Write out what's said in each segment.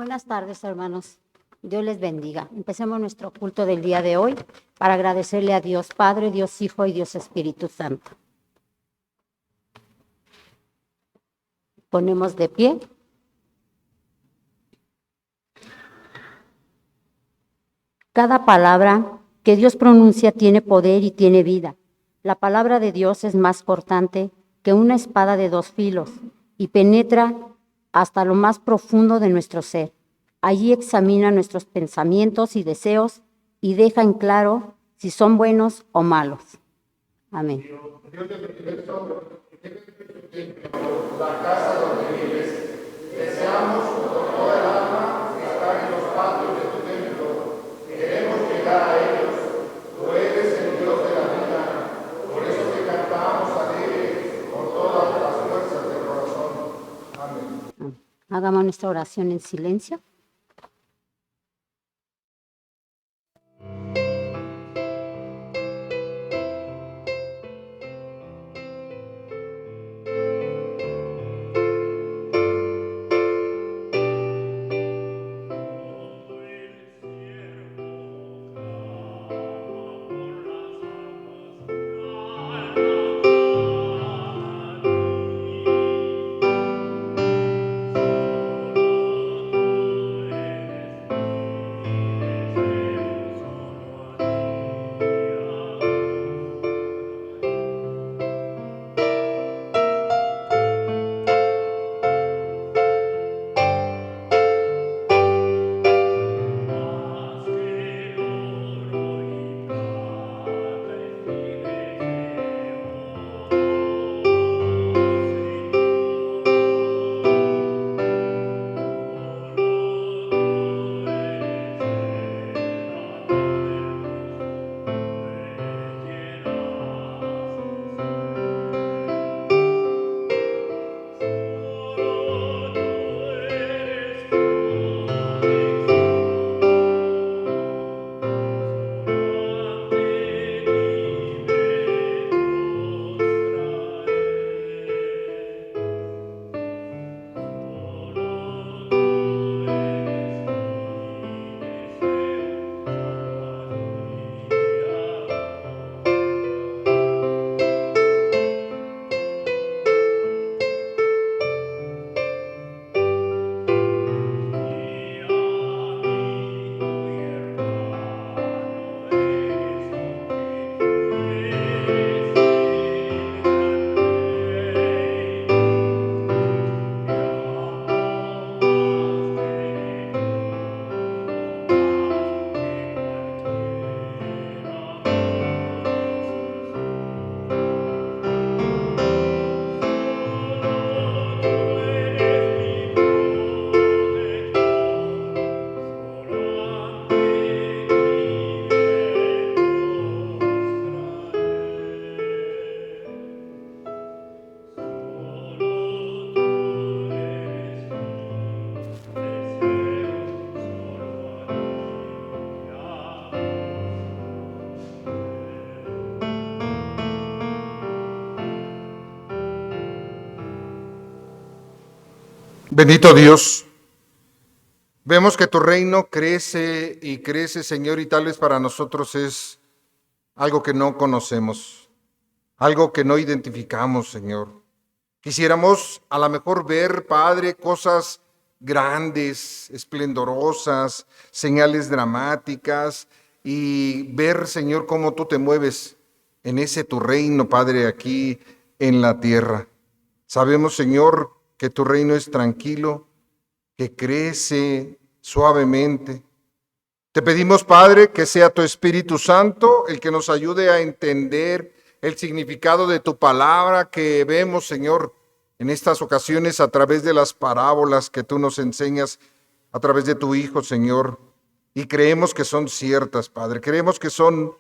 Buenas tardes, hermanos. Dios les bendiga. Empecemos nuestro culto del día de hoy para agradecerle a Dios Padre, Dios Hijo y Dios Espíritu Santo. Ponemos de pie. Cada palabra que Dios pronuncia tiene poder y tiene vida. La palabra de Dios es más cortante que una espada de dos filos y penetra hasta lo más profundo de nuestro ser. Allí examina nuestros pensamientos y deseos y deja en claro si son buenos o malos. Amén. La casa donde vives, deseamos con toda el alma estar en los patios de tu templo. Queremos llegar a ellos. Tú eres el Dios de la vida. Por eso te cantamos alegres con todas las fuerzas del corazón. Amén. Hagamos nuestra oración en silencio. Bendito Dios, vemos que tu reino crece y crece, Señor, y tal vez para nosotros es algo que no conocemos, algo que no identificamos, Señor. Quisiéramos a lo mejor ver, Padre, cosas grandes, esplendorosas, señales dramáticas y ver, Señor, cómo tú te mueves en ese tu reino, Padre, aquí en la tierra. Sabemos, Señor, que tu reino es tranquilo, que crece suavemente. Te pedimos, Padre, que sea tu Espíritu Santo el que nos ayude a entender el significado de tu palabra que vemos, Señor, en estas ocasiones a través de las parábolas que tú nos enseñas a través de tu Hijo, Señor. Y creemos que son ciertas, Padre. Creemos que son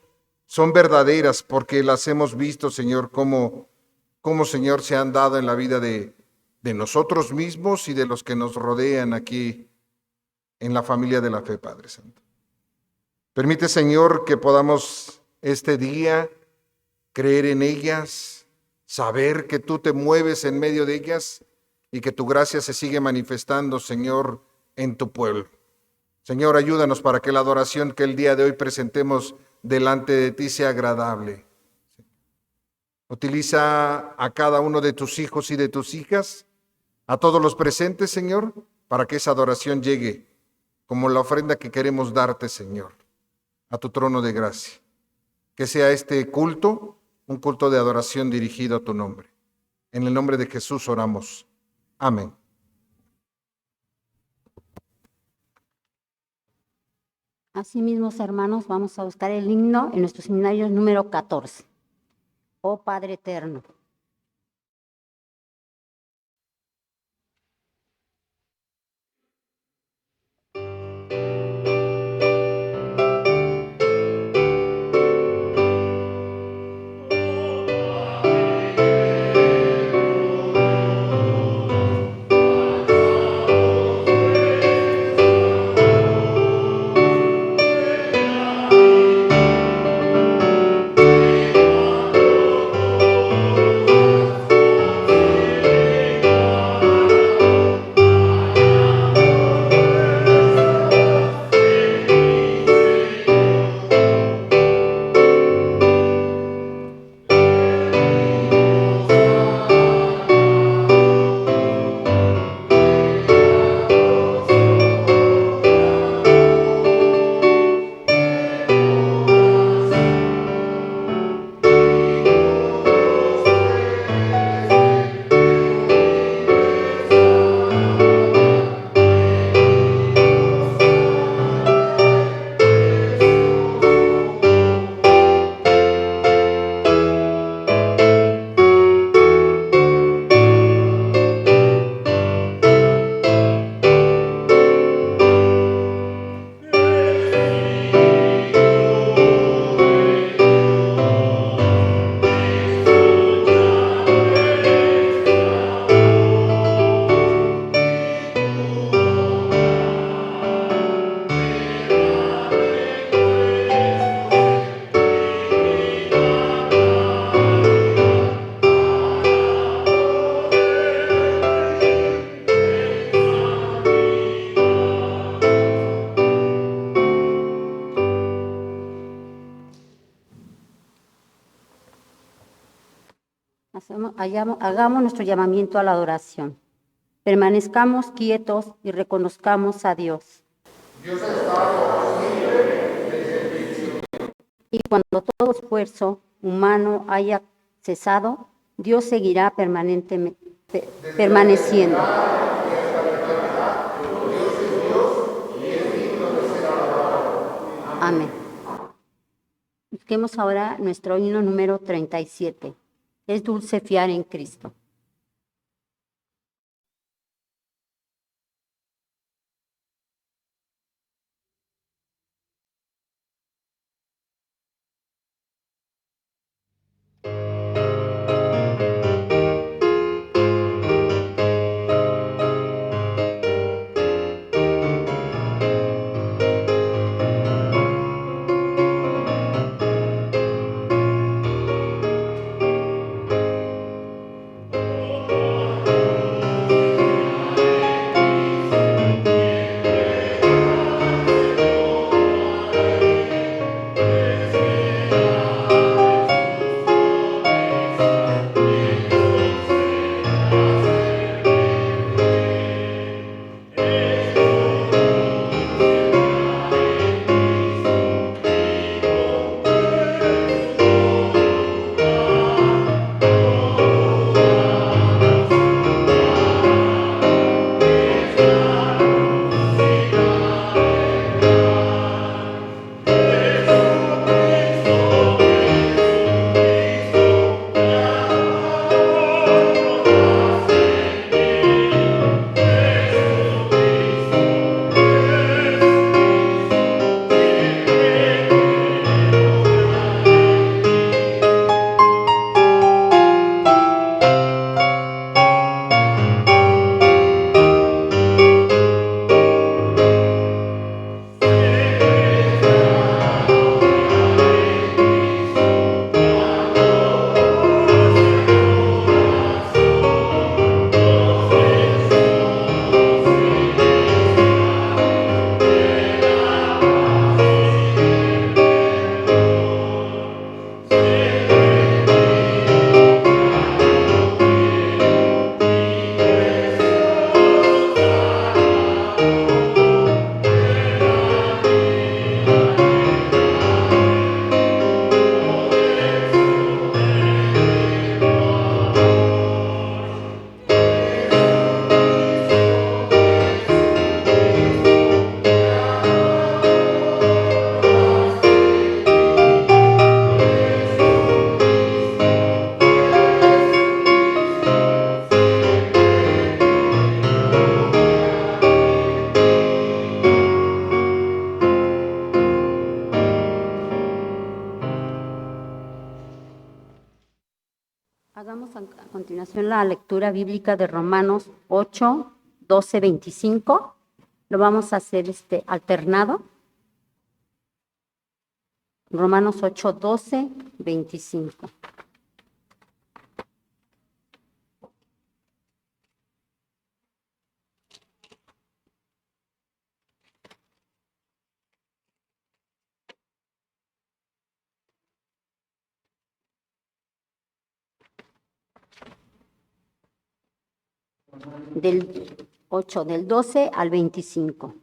verdaderas porque las hemos visto, Señor, cómo, Señor, se han dado en la vida de nosotros mismos y de los que nos rodean aquí en la familia de la fe, Padre Santo. Permite, Señor, que podamos este día creer en ellas, saber que tú te mueves en medio de ellas y que tu gracia se sigue manifestando, Señor, en tu pueblo. Señor, ayúdanos para que la adoración que el día de hoy presentemos delante de ti sea agradable. Utiliza a cada uno de tus hijos y de tus hijas, a todos los presentes, Señor, para que esa adoración llegue como la ofrenda que queremos darte, Señor, a tu trono de gracia. Que sea este culto un culto de adoración dirigido a tu nombre. En el nombre de Jesús oramos. Amén. Asimismo, hermanos, vamos a buscar el himno en nuestro seminario número 14. Oh Padre eterno. Hagamos nuestro llamamiento a la adoración. Permanezcamos quietos y reconozcamos a Dios. Y cuando todo esfuerzo humano haya cesado, Dios seguirá permaneciendo. Amén. Busquemos ahora nuestro himno número 37. Es dulce fiar en Cristo. a continuación la lectura bíblica de Romanos 8, 12, 25. Lo vamos a hacer alternado. Romanos 8, 12, 25. Del 8, del 12 al 25.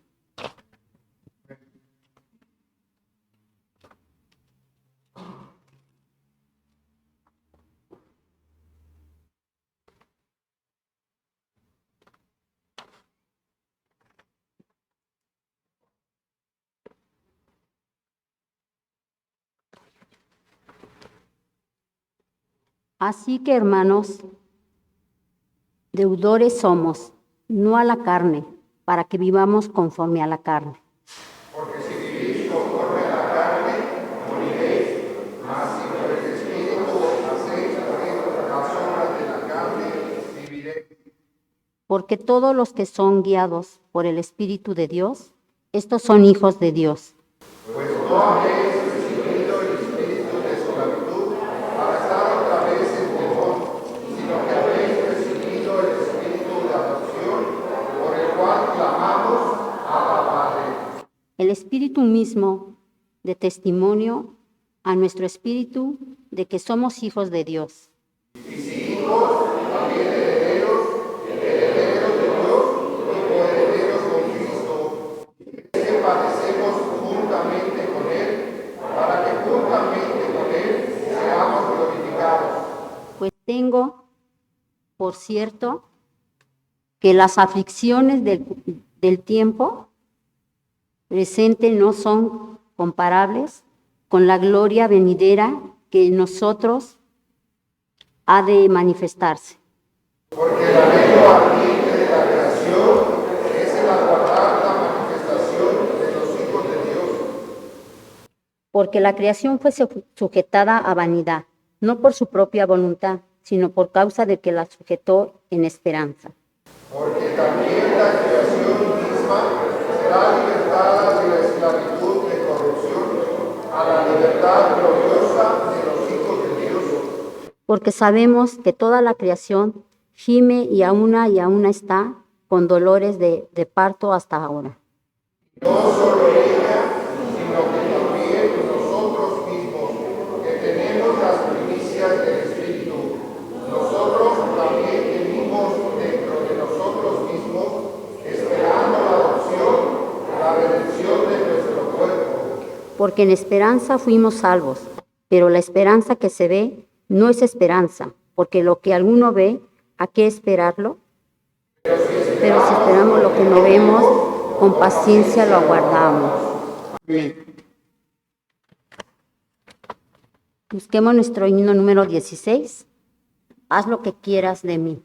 Así que, hermanos, deudores somos, no a la carne, para que vivamos conforme a la carne. Porque si vivís conforme a la carne, moriréis. Mas si por el Espíritu hacéis morir las obras de la carne, viviréis. Porque todos los que son guiados por el Espíritu de Dios, estos son hijos de Dios. Pues no habéis recibido el espíritu de esclavitud para estar otra vez en temor, sino que habéis recibido el espíritu de adopción, por el cual clamamos Abba Padre. El Espíritu mismo de testimonio a nuestro espíritu de que somos hijos de Dios. Y si hijos, también herederos, herederos de Dios y coherederos con Cristo, que padecemos juntamente con Él, para que juntamente con Él seamos glorificados. Pues tengo, por cierto, que las aflicciones del tiempo presente no son comparables con la gloria venidera que en nosotros ha de manifestarse. Porque el anhelo ardiente de la creación es el aguardar la manifestación de los hijos de Dios. Porque la creación fue sujetada a vanidad, no por su propia voluntad, sino por causa de que la sujetó en esperanza. Porque también la creación misma será libertada de la esclavitud de corrupción a la libertad gloriosa de los hijos de Dios. Porque sabemos que toda la creación gime y aún está con dolores de parto hasta ahora. No solo ella, sino que también nosotros mismos, que tenemos las primicias del Espíritu, nosotros también venimos dentro de nosotros mismos, esperando la adopción, la redención de nuestro cuerpo. Porque en esperanza fuimos salvos, pero la esperanza que se ve no es esperanza, porque lo que alguno ve, ¿a qué esperarlo? Pero si esperamos lo que no vemos, con paciencia lo aguardamos. Amén. Busquemos nuestro himno número 16. Haz lo que quieras de mí.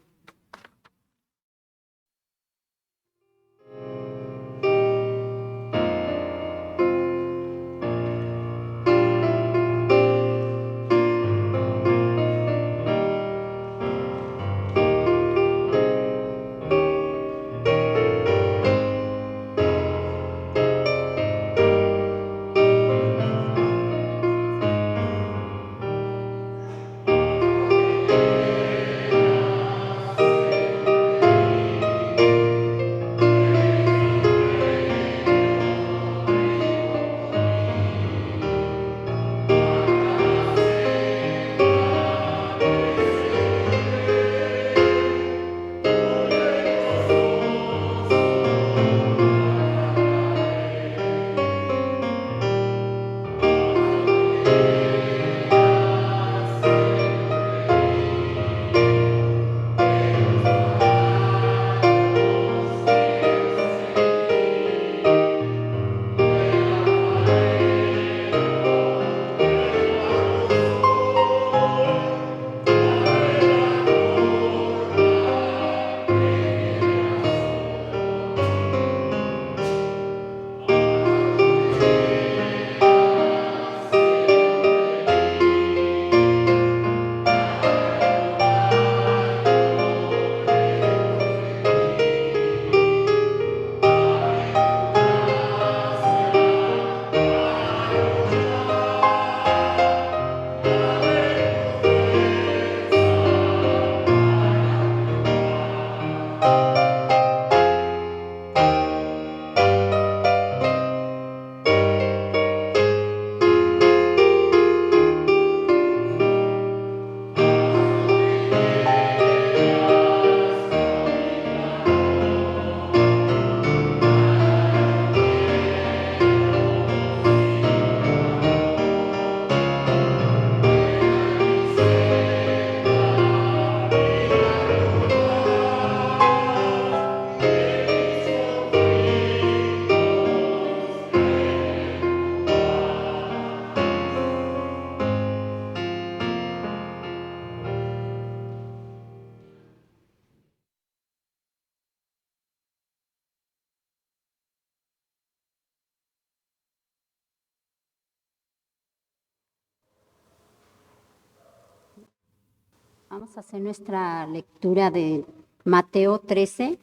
Vamos a hacer nuestra lectura de Mateo 13.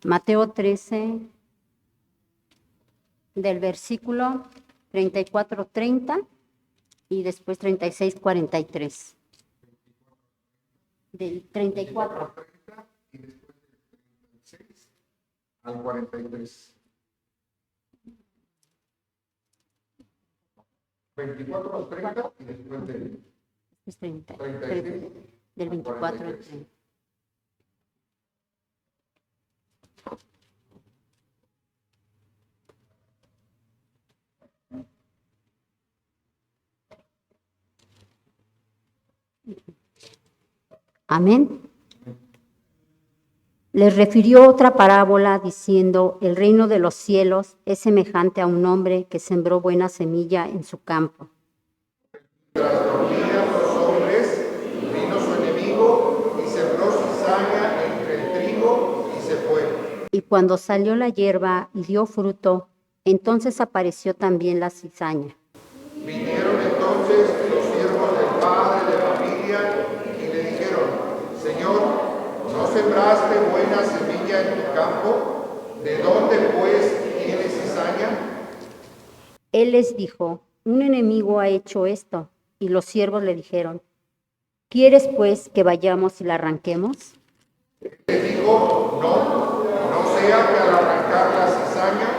Mateo 13, del versículo 34-30 y después 36-43. Del 34. Y después del 36 al 43. 24 al 30 y después del Es 30, 36 del 24 al 43. 30. Amén. Les refirió otra parábola diciendo, el reino de los cielos es semejante a un hombre que sembró buena semilla en su campo. Tras dormían los hombres, vino su enemigo y sembró cizaña entre el trigo y se fue. Y cuando salió la hierba y dio fruto, entonces apareció también la cizaña. Vinieron entonces los siervos del padre de familia y le dijeron, Señor, ¿no sembraste buena semilla en tu campo? ¿De dónde pues tienes cizaña? Él les dijo, un enemigo ha hecho esto. Y los siervos le dijeron, ¿quieres pues que vayamos y la arranquemos? Les dijo, no sea que al arrancar la cizaña,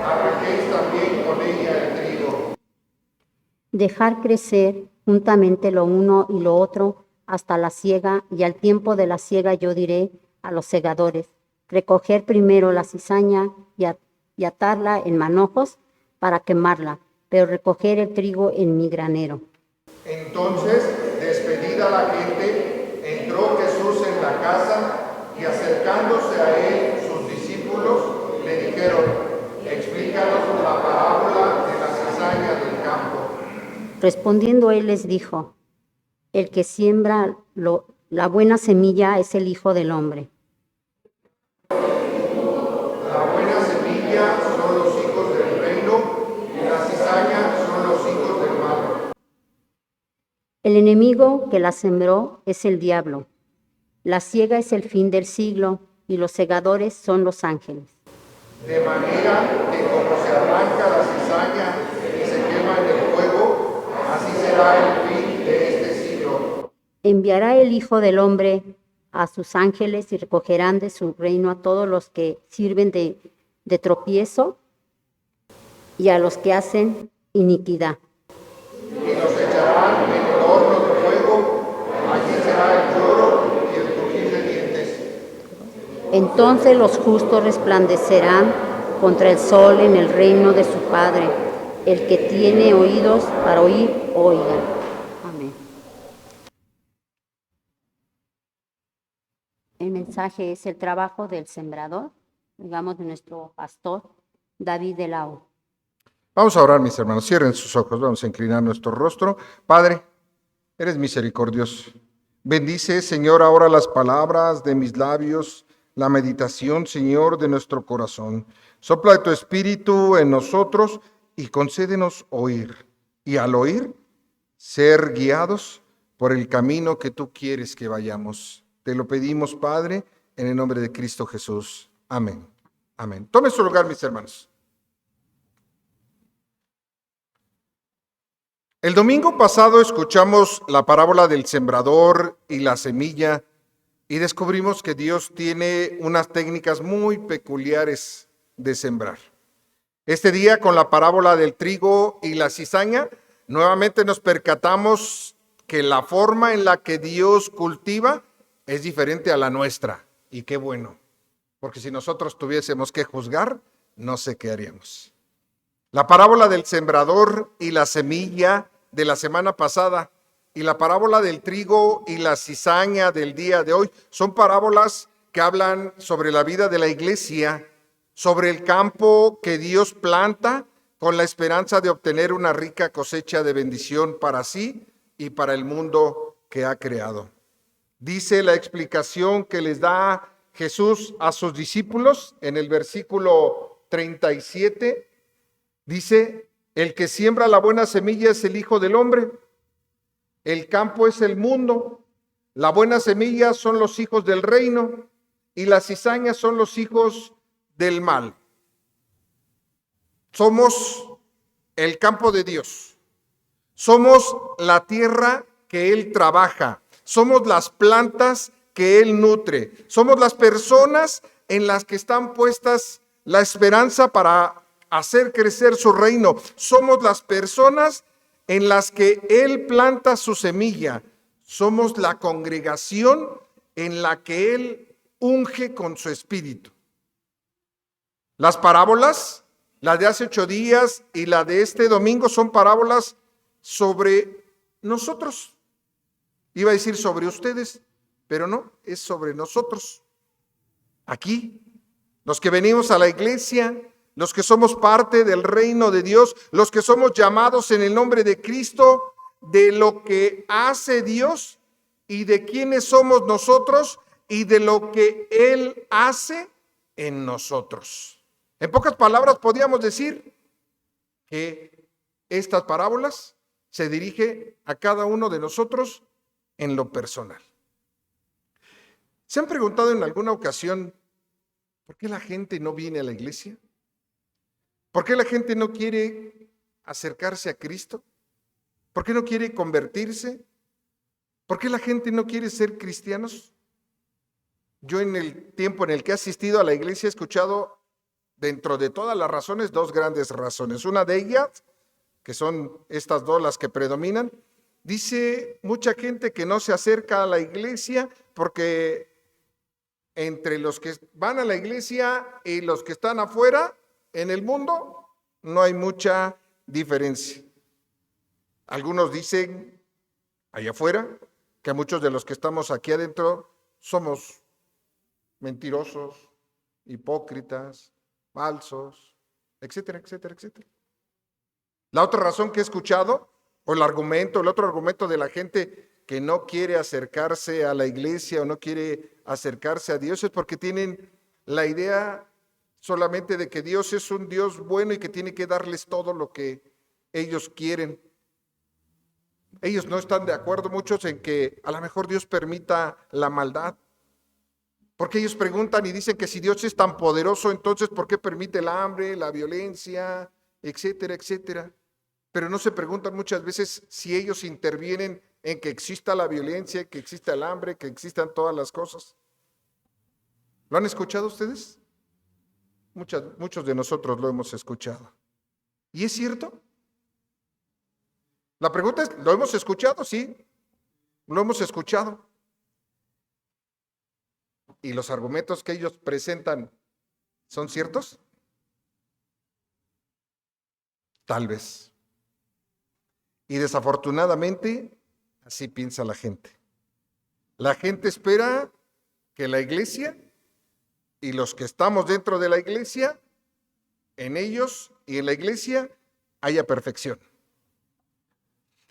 arranquéis también con ella el trigo. Dejar crecer juntamente lo uno y lo otro hasta la siega, y al tiempo de la siega yo diré a los segadores, recoger primero la cizaña y atarla en manojos para quemarla, pero recoger el trigo en mi granero. Entonces, despedida la gente, entró Jesús en la casa y acercándose a él sus discípulos le dijeron, explícanos la parábola de la cizaña del campo. Respondiendo él les dijo, el que siembra la buena semilla es el Hijo del Hombre. La buena semilla son los hijos del reino y la cizaña son los hijos del mal. El enemigo que la sembró es el diablo. La siega es el fin del siglo y los segadores son los ángeles. De manera que como se arranca la cizaña y se quema en el fuego, así será el fin de este siglo. Enviará el Hijo del Hombre a sus ángeles y recogerán de su reino a todos los que sirven de tropiezo y a los que hacen iniquidad. Y los echarán en el horno de fuego, allí será el lloro y el crujir de dientes. Entonces los justos resplandecerán contra el sol en el reino de su Padre. El que tiene oídos para oír, oiga. Amén. El mensaje es el trabajo del sembrador, digamos, de nuestro pastor David de Lao. Vamos a orar, mis hermanos. Cierren sus ojos. Vamos a inclinar nuestro rostro. Padre, eres misericordioso. Bendice, Señor, ahora las palabras de mis labios, la meditación, Señor, de nuestro corazón. Sopla de tu espíritu en nosotros y concédenos oír. Y al oír, ser guiados por el camino que tú quieres que vayamos. Te lo pedimos, Padre, en el nombre de Cristo Jesús. Amén. Amén. Tome su lugar, mis hermanos. El domingo pasado escuchamos la parábola del sembrador y la semilla y descubrimos que Dios tiene unas técnicas muy peculiares de sembrar. Este día, con la parábola del trigo y la cizaña, nuevamente nos percatamos que la forma en la que Dios cultiva es diferente a la nuestra. Y qué bueno, porque si nosotros tuviésemos que juzgar, no sé qué haríamos. La parábola del sembrador y la semilla de la semana pasada y la parábola del trigo y la cizaña del día de hoy son parábolas que hablan sobre la vida de la iglesia, sobre el campo que Dios planta con la esperanza de obtener una rica cosecha de bendición para sí y para el mundo que ha creado. Dice la explicación que les da Jesús a sus discípulos en el versículo 37, dice, el que siembra la buena semilla es el Hijo del Hombre. El campo es el mundo. La buena semilla son los hijos del reino y las cizañas son los hijos del mal. Somos el campo de Dios. Somos la tierra que Él trabaja. Somos las plantas que Él nutre. Somos las personas en las que están puestas la esperanza para hacer crecer su reino. Somos las personas en las que Él planta su semilla. Somos la congregación en la que Él unge con su espíritu. Las parábolas, la de hace 8 días y la de este domingo, son parábolas sobre nosotros. Iba a decir sobre ustedes, pero no, es sobre nosotros. Aquí, los que venimos a la iglesia, los que somos parte del reino de Dios, los que somos llamados en el nombre de Cristo, de lo que hace Dios y de quiénes somos nosotros y de lo que Él hace en nosotros. En pocas palabras, podríamos decir que estas parábolas se dirigen a cada uno de nosotros en lo personal. ¿Se han preguntado en alguna ocasión por qué la gente no viene a la iglesia? ¿Por qué la gente no quiere acercarse a Cristo? ¿Por qué no quiere convertirse? ¿Por qué la gente no quiere ser cristianos? Yo en el tiempo en el que he asistido a la iglesia he escuchado dentro de todas las razones 2 grandes razones. Una de ellas, que son estas 2 las que predominan, dice mucha gente que no se acerca a la iglesia porque entre los que van a la iglesia y los que están afuera en el mundo no hay mucha diferencia. Algunos dicen allá afuera que muchos de los que estamos aquí adentro somos mentirosos, hipócritas, falsos, etcétera, etcétera, etcétera. La otra razón que he escuchado, o el otro argumento de la gente que no quiere acercarse a la iglesia o no quiere acercarse a Dios es porque tienen la idea solamente de que Dios es un Dios bueno y que tiene que darles todo lo que ellos quieren. Ellos no están de acuerdo muchos en que a lo mejor Dios permita la maldad. Porque ellos preguntan y dicen que si Dios es tan poderoso, entonces ¿por qué permite el hambre, la violencia, etcétera, etcétera? Pero no se preguntan muchas veces si ellos intervienen en que exista la violencia, que exista el hambre, que existan todas las cosas. ¿Lo han escuchado ustedes? Muchos de nosotros lo hemos escuchado. ¿Y es cierto? La pregunta es, ¿lo hemos escuchado? Sí, lo hemos escuchado. ¿Y los argumentos que ellos presentan son ciertos? Tal vez. Y desafortunadamente, así piensa la gente. La gente espera que la iglesia y los que estamos dentro de la iglesia, en ellos y en la iglesia haya perfección.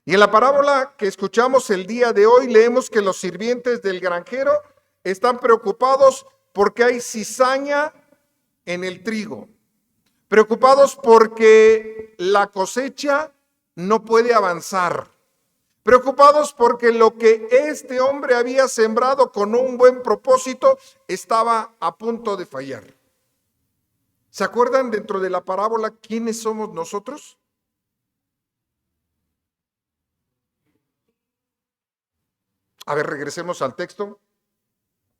Y en la parábola que escuchamos el día de hoy, leemos que los sirvientes del granjero están preocupados porque hay cizaña en el trigo. Preocupados porque la cosecha no puede avanzar. Preocupados porque lo que este hombre había sembrado con un buen propósito estaba a punto de fallar. ¿Se acuerdan dentro de la parábola quiénes somos nosotros? A ver, regresemos al texto.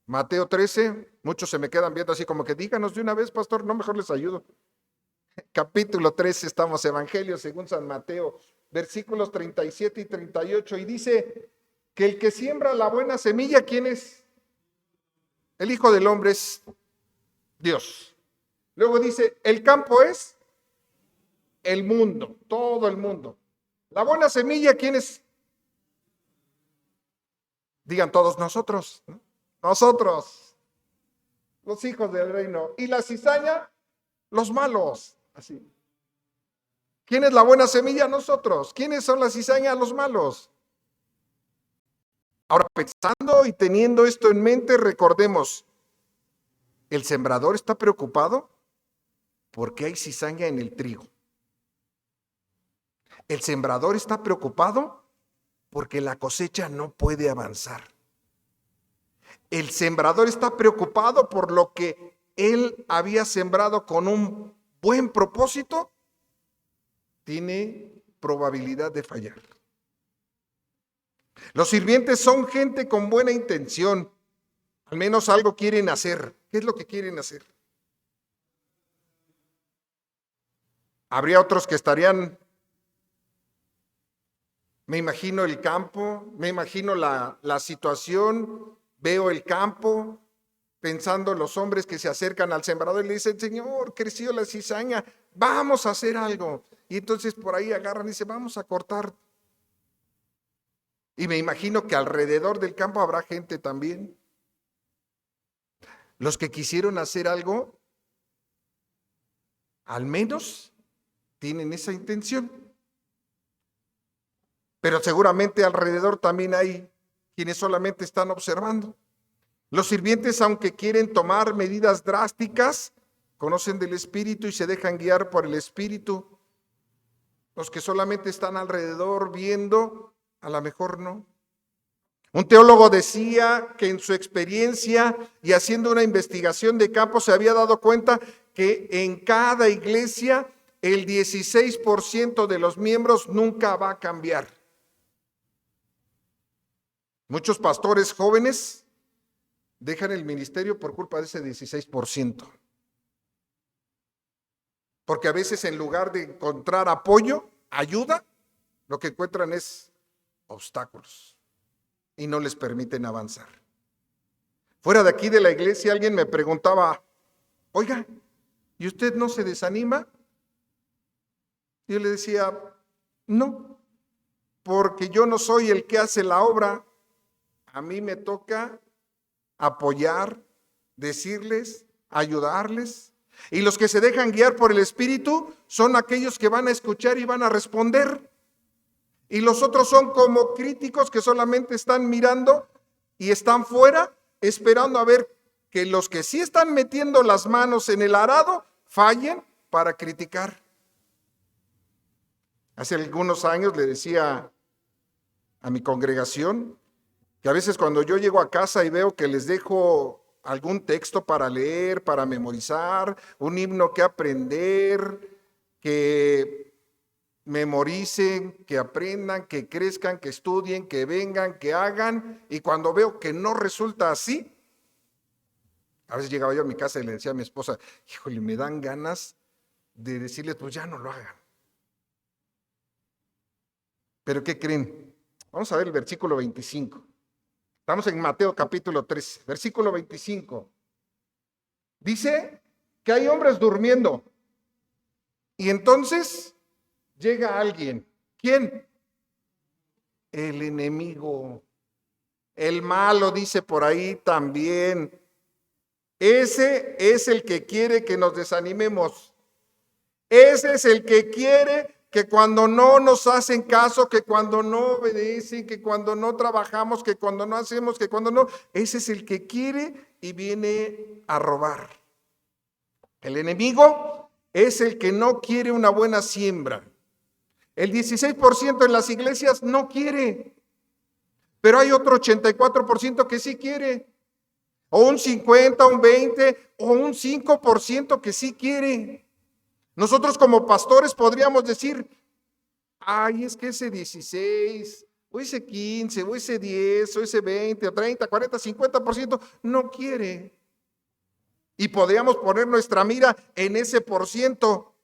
Mateo 13, muchos se me quedan viendo así como que díganos de una vez, pastor, no, mejor les ayudo. Capítulo 13, estamos, Evangelio según San Mateo, versículos 37 y 38, y dice que el que siembra la buena semilla, ¿quién es? El Hijo del Hombre es Dios. Luego dice, el campo es el mundo, todo el mundo. La buena semilla, ¿quién es? Digan todos nosotros, ¿no? Nosotros, los hijos del reino. Y la cizaña, los malos. Así. ¿Quién es la buena semilla? Nosotros. ¿Quiénes son la cizaña? Los malos. Ahora, pensando y teniendo esto en mente, recordemos, el sembrador está preocupado porque hay cizaña en el trigo. El sembrador está preocupado porque la cosecha no puede avanzar. El sembrador está preocupado por lo que él había sembrado con un buen propósito, tiene probabilidad de fallar. Los sirvientes son gente con buena intención, al menos algo quieren hacer. ¿Qué es lo que quieren hacer? Habría otros que estarían, me imagino el campo, me imagino la situación, veo el campo, pensando en los hombres que se acercan al sembrador y le dicen, Señor, creció la cizaña, vamos a hacer algo. Y entonces por ahí agarran y dicen, vamos a cortar. Y me imagino que alrededor del campo habrá gente también. Los que quisieron hacer algo, al menos tienen esa intención. Pero seguramente alrededor también hay quienes solamente están observando. Los sirvientes, aunque quieren tomar medidas drásticas, conocen del Espíritu y se dejan guiar por el Espíritu. Los que solamente están alrededor viendo, a lo mejor no. Un teólogo decía que en su experiencia y haciendo una investigación de campo se había dado cuenta que en cada iglesia el 16% de los miembros nunca va a cambiar. Muchos pastores jóvenes dejan el ministerio por culpa de ese 16%. Porque a veces en lugar de encontrar apoyo, ayuda, lo que encuentran es obstáculos y no les permiten avanzar. Fuera de aquí de la iglesia alguien me preguntaba, oiga, ¿y usted no se desanima? Yo le decía, no, porque yo no soy el que hace la obra, a mí me toca apoyar, decirles, ayudarles. Y los que se dejan guiar por el Espíritu son aquellos que van a escuchar y van a responder. Y los otros son como críticos que solamente están mirando y están fuera, esperando a ver que los que sí están metiendo las manos en el arado fallen para criticar. Hace algunos años le decía a mi congregación que a veces cuando yo llego a casa y veo que les dejo algún texto para leer, para memorizar, un himno que aprender, que memoricen, que aprendan, que crezcan, que estudien, que vengan, que hagan, y cuando veo que no resulta así, a veces llegaba yo a mi casa y le decía a mi esposa, híjole, me dan ganas de decirles, pues ya no lo hagan. Pero ¿qué creen? Vamos a ver el versículo 25. Estamos en Mateo capítulo 3, versículo 25. Dice que hay hombres durmiendo y entonces llega alguien. ¿Quién? El enemigo. El malo, dice por ahí también. Ese es el que quiere que nos desanimemos. Ese es el que quiere que cuando no nos hacen caso, que cuando no obedecen, que cuando no trabajamos, que cuando no hacemos, que cuando no, ese es el que quiere y viene a robar. El enemigo es el que no quiere una buena siembra. El 16% en las iglesias no quiere, pero hay otro 84% que sí quiere, o un 50, un 20, o un 5% que sí quiere. Nosotros como pastores podríamos decir, ay, es que ese 16, o ese 15, o ese 10, o ese 20, o 30, 40, 50% no quiere. Y podríamos poner nuestra mira en ese por ciento,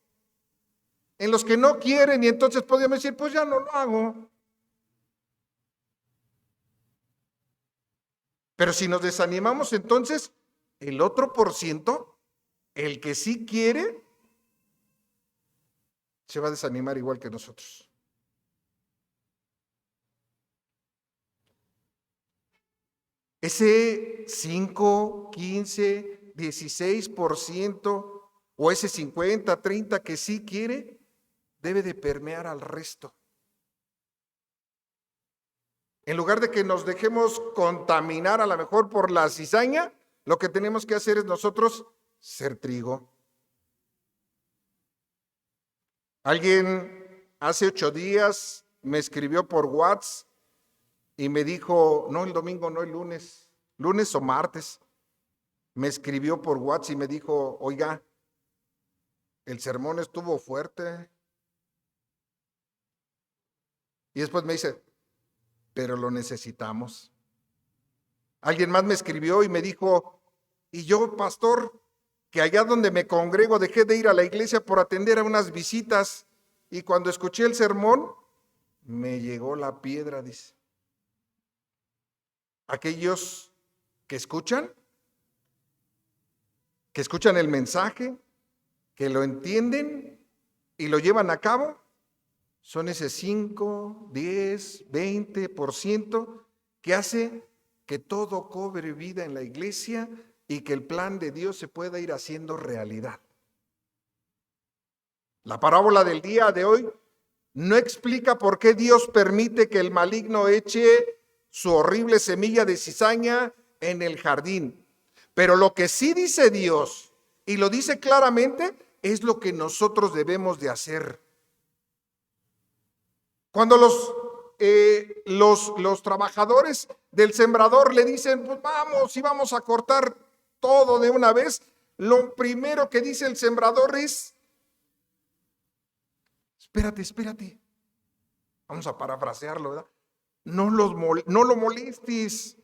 en los que no quieren, y entonces podríamos decir, pues ya no lo hago. Pero si nos desanimamos, entonces el otro por ciento, el que sí quiere, se va a desanimar igual que nosotros. Ese 5, 15, 16% o ese 50, 30 que sí quiere, debe de permear al resto. En lugar de que nos dejemos contaminar a lo mejor por la cizaña, lo que tenemos que hacer es nosotros ser trigo. Alguien hace 8 días me escribió por WhatsApp y me dijo, no el domingo, no el lunes, lunes o martes, me escribió por WhatsApp y me dijo, oiga, el sermón estuvo fuerte. Y después me dice, pero lo necesitamos. Alguien más me escribió y me dijo, y yo, pastor, que allá donde me congrego dejé de ir a la iglesia por atender a unas visitas y cuando escuché el sermón, me llegó la piedra, dice. Aquellos que escuchan el mensaje, que lo entienden y lo llevan a cabo, son ese 5, 10, 20% que hace que todo cobre vida en la iglesia y que el plan de Dios se pueda ir haciendo realidad. La parábola del día de hoy no explica por qué Dios permite que el maligno eche su horrible semilla de cizaña en el jardín. Pero lo que sí dice Dios, y lo dice claramente, es lo que nosotros debemos de hacer. Cuando los trabajadores del sembrador le dicen, pues vamos y vamos a cortar todo de una vez, lo primero que dice el sembrador es, espérate, vamos a parafrasearlo, ¿verdad? No lo molestes,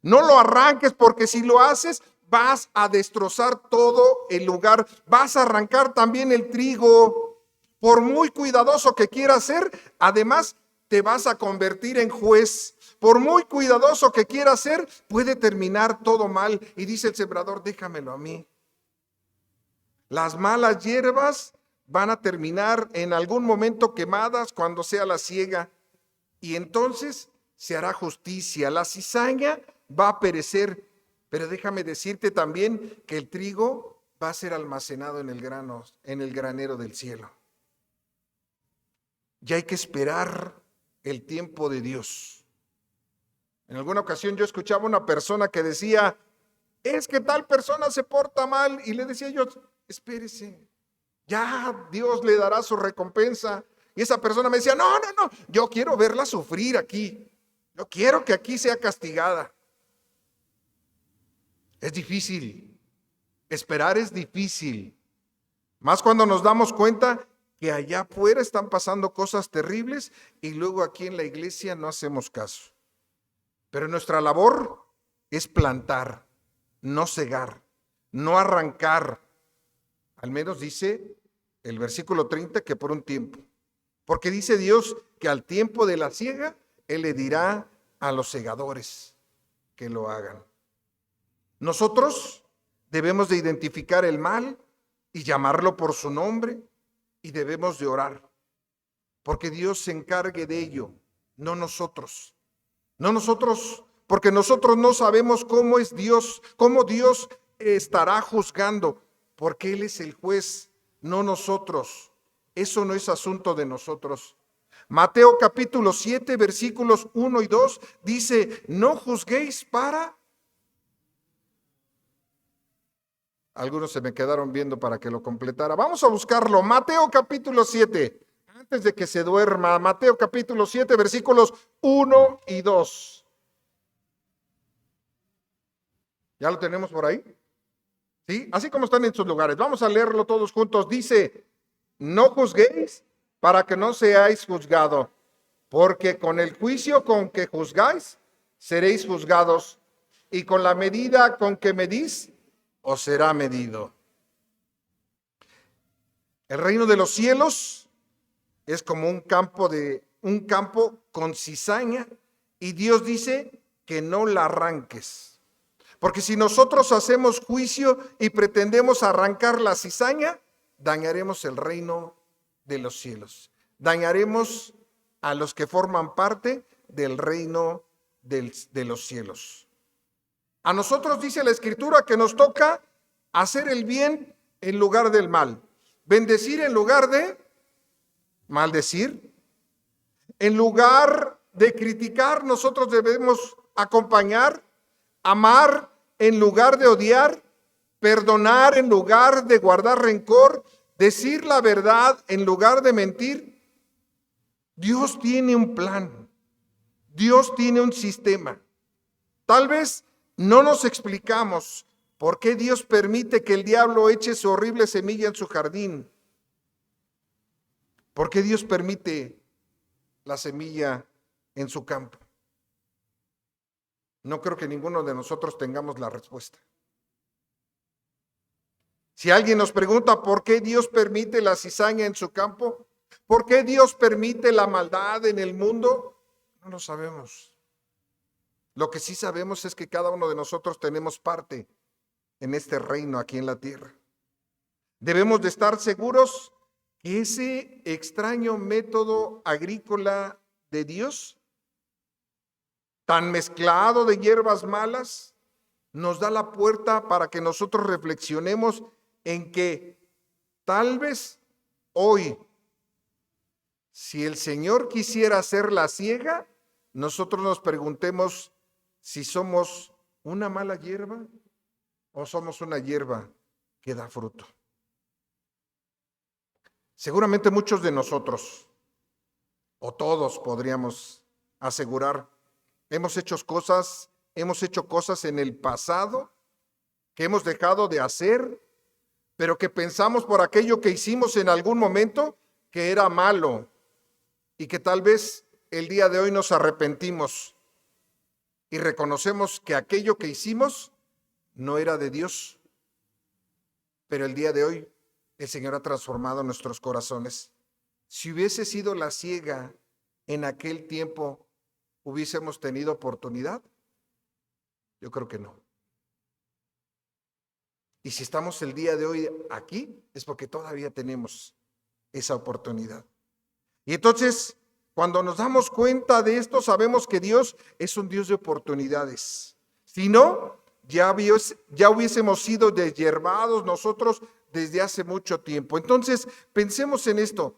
no lo arranques, porque si lo haces vas a destrozar todo el lugar, vas a arrancar también el trigo. Por muy cuidadoso que quieras ser, además te vas a convertir en juez. Por muy cuidadoso que quieras ser, puede terminar todo mal. Y dice el sembrador, déjamelo a mí. Las malas hierbas van a terminar en algún momento quemadas cuando sea la siega. Y entonces se hará justicia. La cizaña va a perecer. Pero déjame decirte también que el trigo va a ser almacenado en el granero del cielo. Ya hay que esperar el tiempo de Dios. En alguna ocasión yo escuchaba a una persona que decía, es que tal persona se porta mal, y le decía yo, espérese, ya Dios le dará su recompensa. Y esa persona me decía, no, yo quiero verla sufrir aquí, yo quiero que aquí sea castigada. Es difícil, esperar es difícil, más cuando nos damos cuenta que allá afuera están pasando cosas terribles y luego aquí en la iglesia no hacemos caso. Pero nuestra labor es plantar, no cegar, no arrancar. Al menos dice el versículo 30 que por un tiempo. Porque dice Dios que al tiempo de la siega, Él le dirá a los segadores que lo hagan. Nosotros debemos de identificar el mal y llamarlo por su nombre. Y debemos de orar, porque Dios se encargue de ello, no nosotros. No nosotros, porque nosotros no sabemos cómo es Dios, cómo Dios estará juzgando, porque Él es el juez, no nosotros. Eso no es asunto de nosotros. Mateo capítulo 7, versículos 1 y 2, dice, no juzguéis para... Algunos se me quedaron viendo para que lo completara. Vamos a buscarlo. Mateo capítulo 7. Antes de que se duerma. Mateo capítulo 7, versículos 1 y 2. ¿Ya lo tenemos por ahí? ¿Sí? Así como están en sus lugares. Vamos a leerlo todos juntos. Dice, no juzguéis para que no seáis juzgados, porque con el juicio con que juzgáis, seréis juzgados, y con la medida con que medís, os será medido. El reino de los cielos es como un campo con cizaña, y Dios dice que no la arranques. Porque si nosotros hacemos juicio y pretendemos arrancar la cizaña, dañaremos el reino de los cielos. Dañaremos a los que forman parte del reino de los cielos. A nosotros dice la Escritura que nos toca hacer el bien en lugar del mal, bendecir en lugar de maldecir, en lugar de criticar, nosotros debemos acompañar, amar en lugar de odiar, perdonar en lugar de guardar rencor, decir la verdad en lugar de mentir. Dios tiene un plan. Dios tiene un sistema. Tal vez no nos explicamos por qué Dios permite que el diablo eche su horrible semilla en su jardín. ¿Por qué Dios permite la semilla en su campo? No creo que ninguno de nosotros tengamos la respuesta. Si alguien nos pregunta por qué Dios permite la cizaña en su campo, por qué Dios permite la maldad en el mundo, no lo sabemos. Lo que sí sabemos es que cada uno de nosotros tenemos parte en este reino aquí en la tierra. Debemos de estar seguros que ese extraño método agrícola de Dios, tan mezclado de hierbas malas, nos da la puerta para que nosotros reflexionemos en que tal vez hoy, si el Señor quisiera hacer la siega, nosotros nos preguntemos si somos una mala hierba o somos una hierba que da fruto. Seguramente muchos de nosotros, o todos podríamos asegurar, hemos hecho cosas en el pasado que hemos dejado de hacer, pero que pensamos por aquello que hicimos en algún momento que era malo y que tal vez el día de hoy nos arrepentimos y reconocemos que aquello que hicimos no era de Dios, pero el día de hoy el Señor ha transformado nuestros corazones. Si hubiese sido la siega en aquel tiempo, ¿hubiésemos tenido oportunidad? Yo creo que no. Y si estamos el día de hoy aquí, es porque todavía tenemos esa oportunidad. Y entonces, cuando nos damos cuenta de esto, sabemos que Dios es un Dios de oportunidades. Si no, ya hubiésemos sido deshiervados nosotros desde hace mucho tiempo. Entonces, pensemos en esto.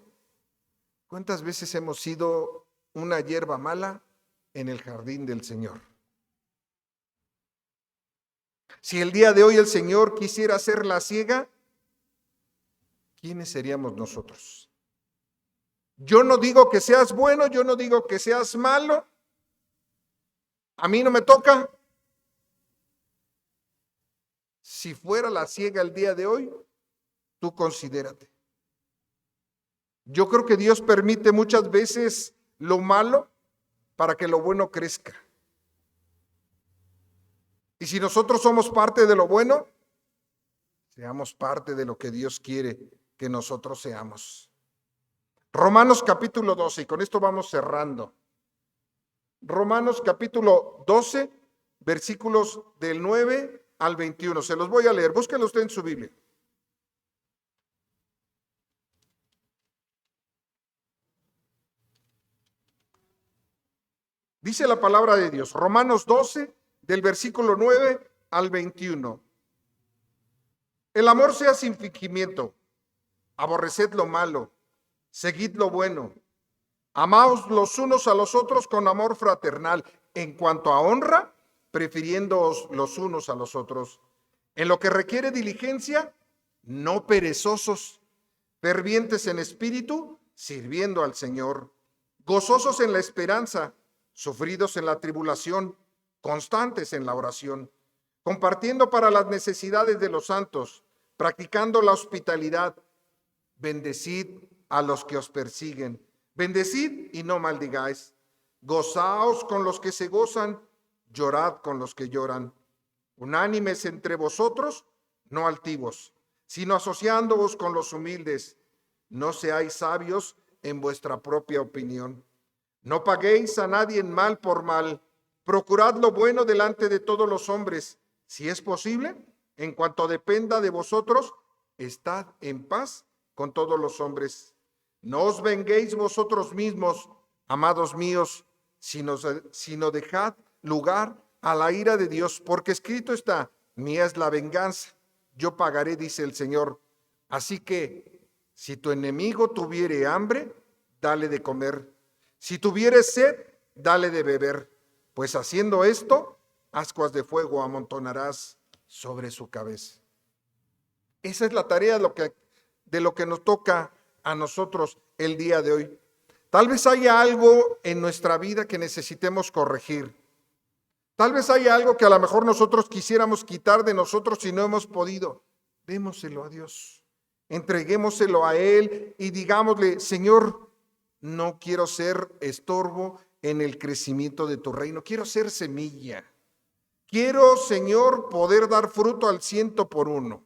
¿Cuántas veces hemos sido una hierba mala en el jardín del Señor? Si el día de hoy el Señor quisiera hacer la siega, ¿quiénes seríamos nosotros? Yo no digo que seas bueno, yo no digo que seas malo. A mí no me toca. Si fuera la siega el día de hoy, tú considérate. Yo creo que Dios permite muchas veces lo malo para que lo bueno crezca. Y si nosotros somos parte de lo bueno, seamos parte de lo que Dios quiere que nosotros seamos. Romanos capítulo 12, y con esto vamos cerrando. Romanos capítulo 12, versículos del 9 al 21. Se los voy a leer, búsquenlo usted en su Biblia. Dice la palabra de Dios, Romanos 12, del versículo 9 al 21. El amor sea sin fingimiento, aborreced lo malo, seguid lo bueno, amaos los unos a los otros con amor fraternal, en cuanto a honra, prefiriéndoos los unos a los otros. En lo que requiere diligencia, no perezosos, fervientes en espíritu, sirviendo al Señor, gozosos en la esperanza, sufridos en la tribulación, constantes en la oración, compartiendo para las necesidades de los santos, practicando la hospitalidad. Bendecid a los que os persiguen, bendecid y no maldigáis. Gozaos con los que se gozan, llorad con los que lloran. Unánimes entre vosotros, no altivos, sino asociándoos con los humildes. No seáis sabios en vuestra propia opinión. No paguéis a nadie mal por mal. Procurad lo bueno delante de todos los hombres. Si es posible, en cuanto dependa de vosotros, estad en paz con todos los hombres. No os venguéis vosotros mismos, amados míos, sino dejad lugar a la ira de Dios, porque escrito está, mía es la venganza, yo pagaré, dice el Señor. Así que, si tu enemigo tuviere hambre, dale de comer. Si tuviere sed, dale de beber, pues haciendo esto, ascuas de fuego amontonarás sobre su cabeza. Esa es la tarea de lo que nos toca a nosotros el día de hoy. Tal vez haya algo en nuestra vida que necesitemos corregir. Tal vez haya algo que a lo mejor nosotros quisiéramos quitar de nosotros y no hemos podido. Démoselo a Dios. Entreguémoselo a Él y digámosle, Señor, no quiero ser estorbo en el crecimiento de tu reino. Quiero ser semilla. Quiero, Señor, poder dar fruto al 100 por 1.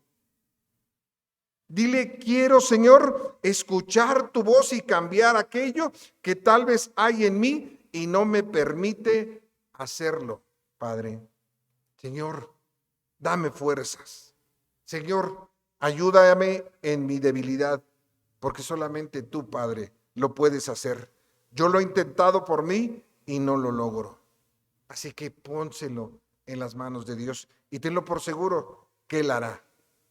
Dile, quiero, Señor, escuchar tu voz y cambiar aquello que tal vez hay en mí y no me permite hacerlo, Padre. Señor, dame fuerzas. Señor, ayúdame en mi debilidad, porque solamente tú, Padre, lo puedes hacer. Yo lo he intentado por mí y no lo logro. Así que pónselo en las manos de Dios y tenlo por seguro que Él hará,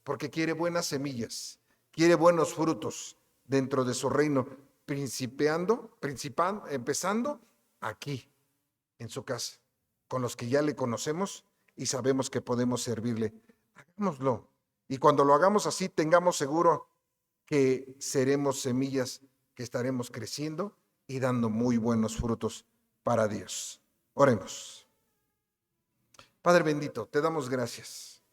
porque quiere buenas semillas, quiere buenos frutos dentro de su reino, empezando aquí, en su casa, con los que ya le conocemos y sabemos que podemos servirle. Hagámoslo. Y cuando lo hagamos así, tengamos seguro que seremos semillas que estaremos creciendo y dando muy buenos frutos para Dios. Oremos. Padre bendito, te damos gracias.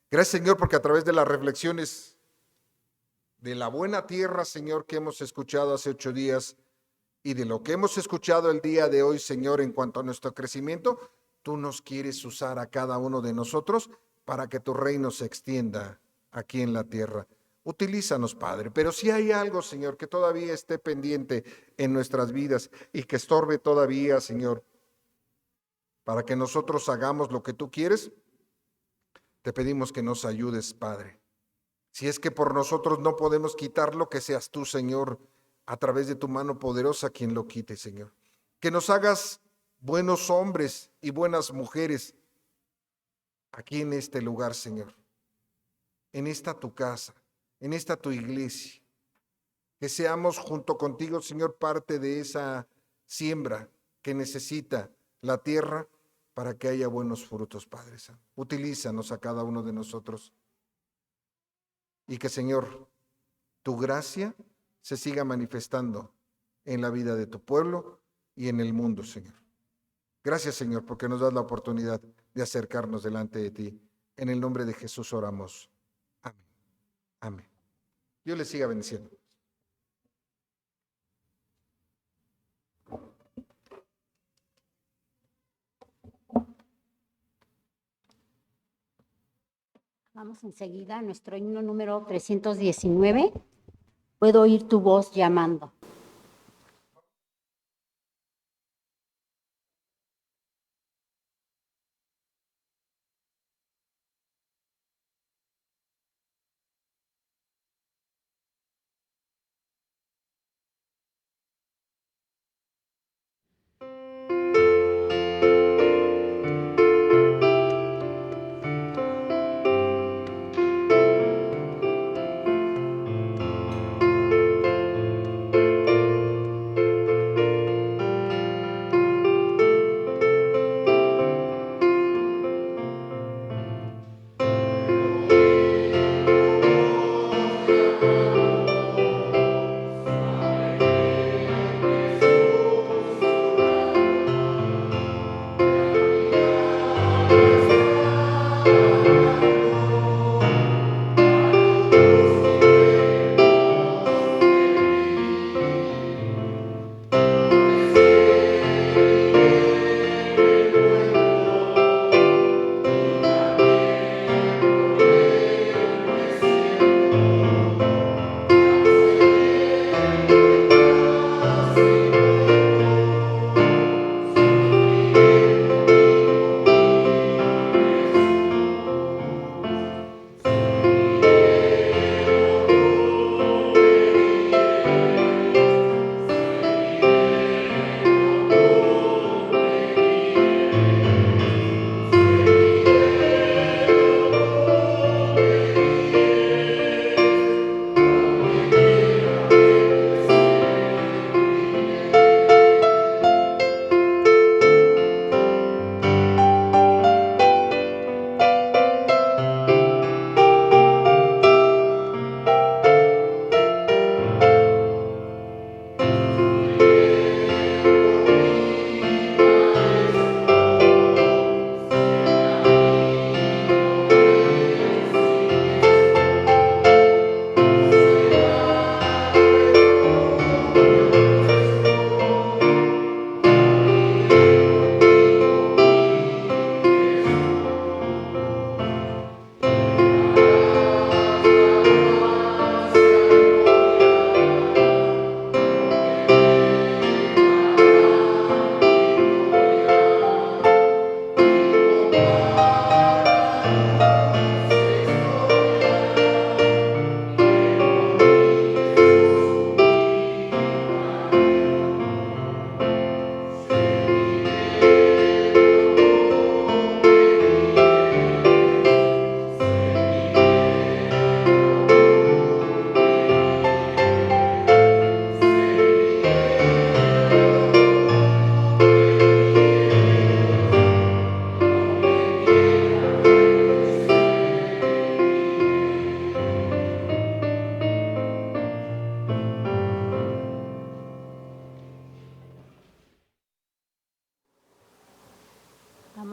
Gracias, Señor, porque a través de las reflexiones de la buena tierra, Señor, que hemos escuchado hace 8 días y de lo que hemos escuchado el día de hoy, Señor, en cuanto a nuestro crecimiento, tú nos quieres usar a cada uno de nosotros para que tu reino se extienda aquí en la tierra. Utilízanos, Padre, pero si hay algo, Señor, que todavía esté pendiente en nuestras vidas y que estorbe todavía, Señor, para que nosotros hagamos lo que tú quieres, te pedimos que nos ayudes, Padre. Si es que por nosotros no podemos quitarlo, que seas tú, Señor, a través de tu mano poderosa quien lo quite, Señor. Que nos hagas buenos hombres y buenas mujeres aquí en este lugar, Señor. En esta tu casa, en esta tu iglesia. Que seamos junto contigo, Señor, parte de esa siembra que necesita la tierra para que haya buenos frutos, Padre Santo. Utilízanos a cada uno de nosotros. Y que, Señor, tu gracia se siga manifestando en la vida de tu pueblo y en el mundo, Señor. Gracias, Señor, porque nos das la oportunidad de acercarnos delante de ti. En el nombre de Jesús oramos. Amén. Amén. Dios les siga bendiciendo. Vamos enseguida a nuestro himno número 319. Puedo oír tu voz llamando.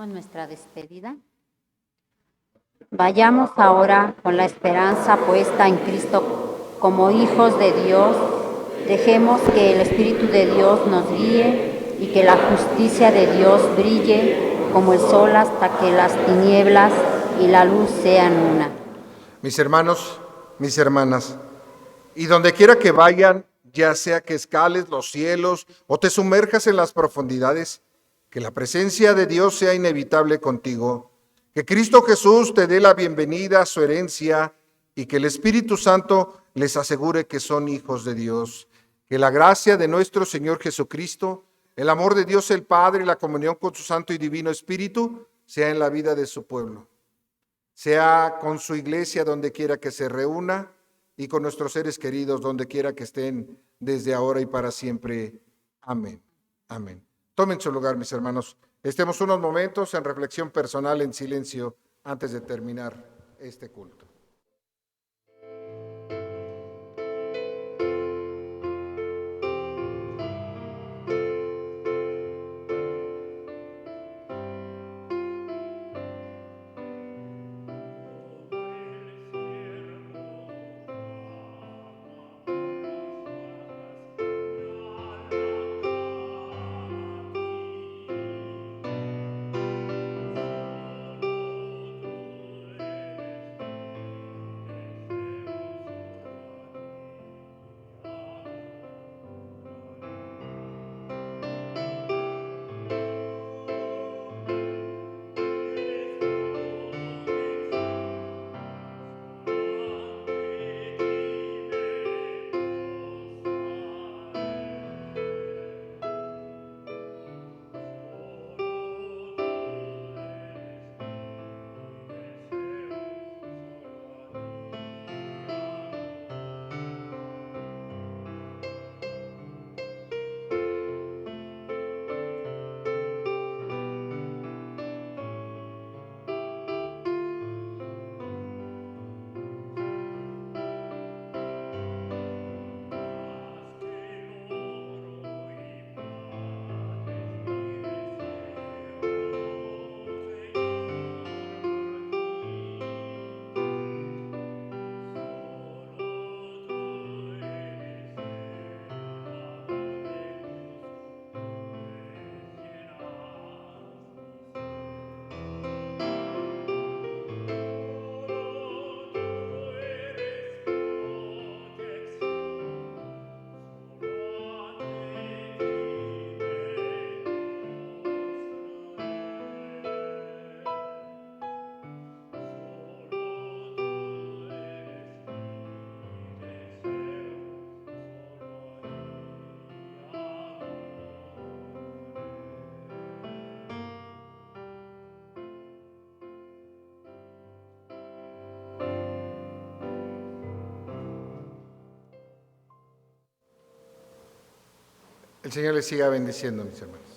hacemos nuestra despedida. Vayamos ahora con la esperanza puesta en Cristo como hijos de Dios. Dejemos que el Espíritu de Dios nos guíe y que la justicia de Dios brille como el sol hasta que las tinieblas y la luz sean una. Mis hermanos, mis hermanas, y donde quiera que vayan, ya sea que escales los cielos o te sumerjas en las profundidades, que la presencia de Dios sea inevitable contigo, que Cristo Jesús te dé la bienvenida a su herencia y que el Espíritu Santo les asegure que son hijos de Dios. Que la gracia de nuestro Señor Jesucristo, el amor de Dios el Padre y la comunión con su Santo y Divino Espíritu sea en la vida de su pueblo. Sea con su iglesia donde quiera que se reúna y con nuestros seres queridos donde quiera que estén desde ahora y para siempre. Amén. Amén. Tomen su lugar, mis hermanos. Estemos unos momentos en reflexión personal, en silencio, antes de terminar este culto. El Señor les siga bendiciendo, mis hermanos.